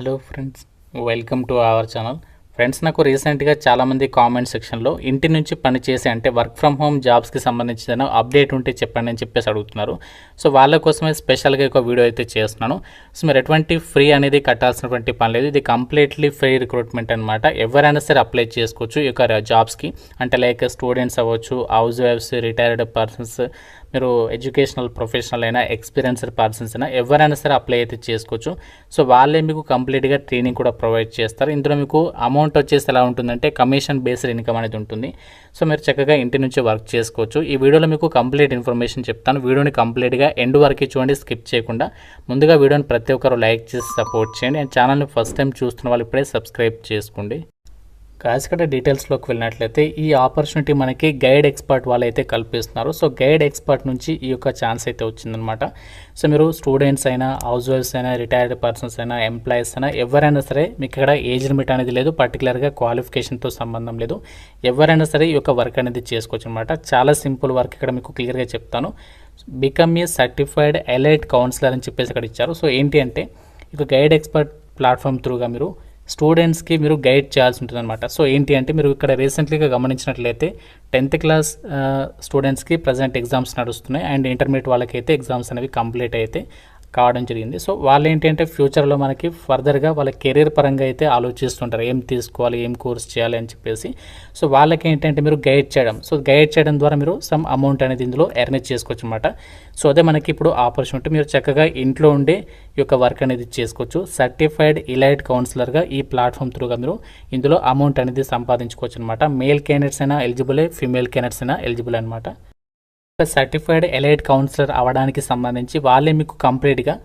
Hello friends, welcome to our channel. Friends, నాకు రీసెంట్గా చాలామంది కామెంట్ సెక్షన్లో ఇంటి నుంచి పనిచేసే అంటే వర్క్ ఫ్రమ్ హోమ్ జాబ్స్కి సంబంధించిన అప్డేట్ ఉంటే చెప్పండి అని చెప్పేసి అడుగుతున్నారు. సో వాళ్ళ కోసమే స్పెషల్గా ఒక వీడియో అయితే చేస్తున్నాను. సో మీరు ఎటువంటి ఫ్రీ అనేది కట్టాల్సినటువంటి పని లేదు. ఇది కంప్లీట్లీ ఫ్రీ రిక్రూట్మెంట్ అనమాట. ఎవరైనా సరే అప్లై చేసుకోవచ్చు ఈ యొక్క జాబ్స్కి. అంటే లైక్ స్టూడెంట్స్ అవ్వచ్చు, హౌస్ వైఫ్స్, రిటైర్డ్ పర్సన్స్, మీరు ఎడ్యుకేషనల్ ప్రొఫెషనల్ అయినా, ఎక్స్పీరియన్స్డ్ పర్సన్స్ అయినా ఎవరైనా సరే అప్లై అయితే చేసుకోవచ్చు. సో వాళ్ళే మీకు కంప్లీట్గా ట్రైనింగ్ కూడా ప్రొవైడ్ చేస్తారు. ఇందులో మీకు అమౌంట్ వచ్చేసి ఎలా ఉంటుందంటే కమిషన్ బేస్డ్ ఇన్కమ్ అనేది ఉంటుంది. సో మీరు చక్కగా ఇంటి నుంచి వర్క్ చేసుకోవచ్చు. ఈ వీడియోలో మీకు కంప్లీట్ ఇన్ఫర్మేషన్ చెప్తాను. వీడియోని కంప్లీట్గా ఎండ్ వరకు చూడండి, స్కిప్ చేయకుండా. ముందుగా వీడియోని ప్రతి ఒక్కరు లైక్ చేసి సపోర్ట్ చేయండి. అండ్ ఛానల్ని ఫస్ట్ టైం చూస్తున్న వాళ్ళు ఇప్పుడే సబ్స్క్రైబ్ చేసుకోండి. కాసికట డీటెయిల్స్లోకి వెళ్ళినట్లయితే ఈ ఆపర్చునిటీ మనకి గైడ్ ఎక్స్పర్ట్ వాళ్ళు అయితే కల్పిస్తున్నారు. సో గైడ్ ఎక్స్పర్ట్ నుంచి ఈ యొక్క ఛాన్స్ అయితే వచ్చిందనమాట. సో మీరు స్టూడెంట్స్ అయినా, హౌస్ వైఫ్స్ అయినా, రిటైర్డ్ పర్సన్స్ అయినా, ఎంప్లాయీస్ అయినా ఎవరైనా సరే మీకు ఇక్కడ ఏజ్ లిమిట్ అనేది లేదు, పర్టికులర్గా క్వాలిఫికేషన్తో సంబంధం లేదు. ఎవరైనా సరే ఈ యొక్క వర్క్ అనేది చేసుకోవచ్చు అనమాట. చాలా సింపుల్ వర్క్ ఇక్కడ మీకు క్లియర్గా చెప్తాను. Become a certified elite counsellor అని చెప్పేసి ఇక్కడ ఇచ్చారు. సో ఏంటి అంటే ఇక గైడ్ ఎక్స్పర్ట్ ప్లాట్ఫామ్ త్రూగా మీరు స్టూడెంట్స్కి మీరు గైడ్ చేయాల్సి ఉంటుంది అనమాట. సో ఏంటి అంటే మీరు ఇక్కడ రీసెంట్లీగా గమనించినట్లయితే 10th క్లాస్ స్టూడెంట్స్కి ప్రజెంట్ ఎగ్జామ్స్ నడుస్తున్నాయి. అండ్ ఇంటర్మీడియట్ వాళ్ళకైతే ఎగ్జామ్స్ అనేవి కంప్లీట్ అయితే కావడం జరిగింది. సో వాళ్ళు ఏంటి అంటే ఫ్యూచర్లో మనకి ఫర్దర్గా వాళ్ళ కెరీర్ పరంగా అయితే ఆలోచిస్తుంటారు, ఏం తీసుకోవాలి, ఏం కోర్స్ చేయాలి అని చెప్పేసి. సో వాళ్ళకి ఏంటంటే మీరు గైడ్ చేయడం, సో గైడ్ చేయడం ద్వారా మీరు సమ్ అమౌంట్ అనేది ఇందులో ఎర్న్ చేసుకోవచ్చు అనమాట. సో అదే మనకి ఇప్పుడు ఆపర్చునిటీ. మీరు చక్కగా ఇంట్లో ఉండే ఈ యొక్క వర్క్ అనేది చేసుకోవచ్చు. సర్టిఫైడ్ ఎలైట్ కౌన్సిలర్గా ఈ ప్లాట్ఫామ్ త్రూగా మీరు ఇందులో అమౌంట్ అనేది సంపాదించుకోవచ్చు అనమాట. మేల్ క్యాండిడేట్స్ అయినా ఎలిజిబులే, ఫీమేల్ క్యాండిడేట్స్ అయినా ఎలిజిబుల్ అనమాట. సర్టిఫైడ్ ఎలైట్ కౌన్సిలర్ అవ్వడానికి సంబంధించి వాళ్ళే మీకు కంప్లీట్గా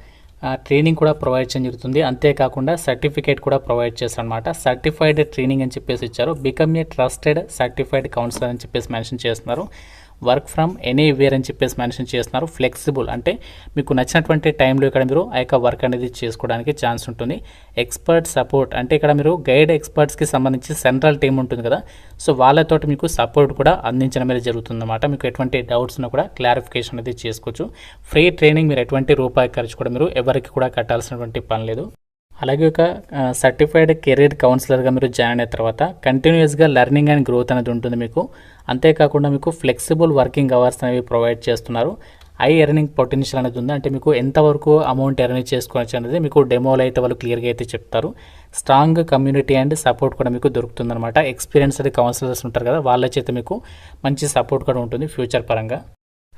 ట్రైనింగ్ కూడా ప్రొవైడ్ చేయడం జరుగుతుంది. అంతేకాకుండా సర్టిఫికేట్ కూడా ప్రొవైడ్ చేస్తారు అనమాట. సర్టిఫైడ్ ట్రైనింగ్ అని చెప్పేసి ఇచ్చారు. Become a trusted certified counsellor అని చెప్పేసి మెన్షన్ చేస్తున్నారు. వర్క్ ఫ్రమ్ ఎనీవేర్ అని చెప్పేసి మెన్షన్ చేస్తున్నారు. ఫ్లెక్సిబుల్ అంటే మీకు నచ్చినటువంటి టైంలో ఇక్కడ మీరు ఆ యొక్క వర్క్ అనేది చేసుకోవడానికి ఛాన్స్ ఉంటుంది. ఎక్స్పర్ట్ సపోర్ట్ అంటే ఇక్కడ మీరు గైడ్ ఎక్స్పర్ట్స్కి సంబంధించి సెంట్రల్ టీం ఉంటుంది కదా, సో వాళ్ళతో మీకు సపోర్ట్ కూడా అందించడం అనేది జరుగుతుందన్నమాట. మీకు ఎటువంటి డౌట్స్ ఉన్నా కూడా క్లారిఫికేషన్ అనేది చేసుకోవచ్చు. ఫ్రీ ట్రైనింగ్, మీరు ఎటువంటి రూపాయి ఖర్చు కూడా మీరు ఎవరికి కూడా కట్టాల్సినటువంటి పని లేదు. అలాగే ఒక సర్టిఫైడ్ కెరీర్ కౌన్సిలర్గా మీరు జాయిన్ అయిన తర్వాత కంటిన్యూస్గా లెర్నింగ్ అండ్ గ్రోత్ అనేది ఉంటుంది మీకు. అంతేకాకుండా మీకు ఫ్లెక్సిబుల్ వర్కింగ్ అవర్స్ అనేవి ప్రొవైడ్ చేస్తున్నారు. హై ఎర్నింగ్ పొటెన్షియల్ అనేది ఉంది. అంటే మీకు ఎంతవరకు అమౌంట్ ఎర్న్ చేసుకోవచ్చు అనేది మీకు డెమోలో అయితే వాళ్ళు క్లియర్గా అయితే చెప్తారు. స్ట్రాంగ్ కమ్యూనిటీ అండ్ సపోర్ట్ కూడా మీకు దొరుకుతుందన్నమాట. ఎక్స్పీరియన్స్డ్ కౌన్సిలర్స్ ఉంటారు కదా, వాళ్ళ చేత మీకు మంచి సపోర్ట్ కూడా ఉంటుంది ఫ్యూచర్ పరంగా.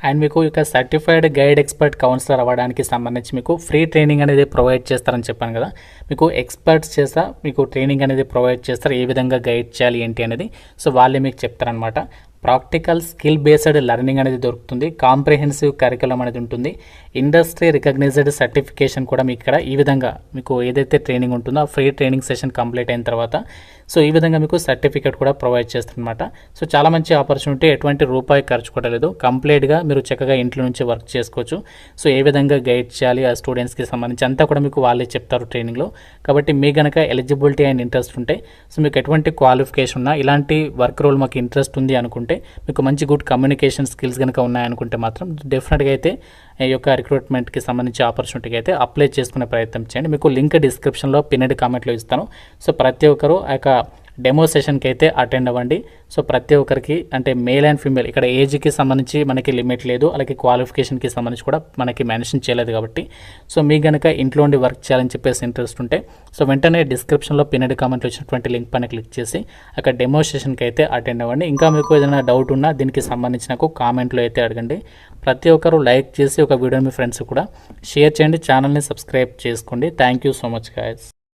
అండ్ మీకు ఇక సర్టిఫైడ్ గైడ్ ఎక్స్పర్ట్ కౌన్సిలర్ అవ్వడానికి సంబంధించి మీకు ఫ్రీ ట్రైనింగ్ అనేది ప్రొవైడ్ చేస్తారని చెప్పాను కదా. మీకు ఎక్స్పర్ట్స్ చేస్తా మీకు ట్రైనింగ్ అనేది ప్రొవైడ్ చేస్తారు, ఏ విధంగా గైడ్ చేయాలి ఏంటి అనేది. సో వాళ్ళే మీకు చెప్తారనమాట. ప్రాక్టికల్ స్కిల్ బేస్డ్ లెర్నింగ్ అనేది దొరుకుతుంది. కాంప్రిహెన్సివ్ కరికులం అనేది ఉంటుంది. ఇండస్ట్రీ రికగ్నైజ్డ్ సర్టిఫికేషన్ కూడా మీకు ఇక్కడ ఈ విధంగా మీకు ఏదైతే ట్రైనింగ్ ఉంటుందో ఆ ఫ్రీ ట్రైనింగ్ సెషన్ కంప్లీట్ అయిన తర్వాత సో ఈ విధంగా మీకు సర్టిఫికేట్ కూడా ప్రొవైడ్ చేస్తారనమాట. సో చాలా మంచి ఆపర్చునిటీ, ఎటువంటి రూపాయి ఖర్చు కూడా లేదు. కంప్లీట్గా మీరు చక్కగా ఇంట్లో నుంచి వర్క్ చేసుకోవచ్చు. సో ఏ విధంగా గైడ్ చేయాలి ఆ స్టూడెంట్స్కి సంబంధించి అంతా కూడా మీకు వాళ్ళే చెప్తారు ట్రైనింగ్లో. కాబట్టి మీ కనుక ఎలిజిబిలిటీ అండ్ ఇంట్రెస్ట్ ఉంటే, సో మీకు ఎటువంటి క్వాలిఫికేషన్ ఉన్నా ఇలాంటి వర్క్ రోల్ మాకు ఇంట్రెస్ట్ ఉంది అనుకుంటే, మీకు మంచి గుడ్ కమ్యూనికేషన్ స్కిల్స్ కనుక ఉన్నాయనుకుంటే మాత్రం డెఫినెట్గా అయితే ఈ యొక్క రిక్రూట్మెంట్కి సంబంధించి ఆపర్చునిటీకి అయితే అప్లై చేసుకునే ప్రయత్నం చేయండి. మీకు లింక్ డిస్క్రిప్షన్లో పిన్నెడ్ కామెంట్లో ఇస్తాను. సో ప్రతి ఒక్కరు ఆ యొక్క డెమో సెషన్కి అయితే అటెండ్ అవ్వండి. సో ప్రతి ఒక్కరికి అంటే మేల్ అండ్ ఫీమేల్ ఇక్కడ ఏజ్కి సంబంధించి మనకి లిమిట్ లేదు, అలాగే క్వాలిఫికేషన్కి సంబంధించి కూడా మనకి మెన్షన్ చేయలేదు. కాబట్టి సో మీ కనుక ఇంట్లో ఉండి వర్క్ చేయాలని చెప్పేసి ఇంట్రెస్ట్ ఉంటే సో వెంటనే డిస్క్రిప్షన్లో పిన్నెడ్ కామెంట్లో వచ్చినటువంటి లింక్ పైన క్లిక్ చేసి అక్కడ డెమో సెషన్కి అయితే అటెండ్ అవ్వండి. ఇంకా మీకు ఏదైనా డౌట్ ఉన్నా దీనికి సంబంధించి నాకు కామెంట్లో అయితే అడగండి. ప్రతి ఒక్కరు లైక్ చేసి ఒక వీడియో మీ ఫ్రెండ్స్ కూడా షేర్ చేయండి. ఛానల్ని సబ్స్క్రైబ్ చేసుకోండి. Thank you so much guys.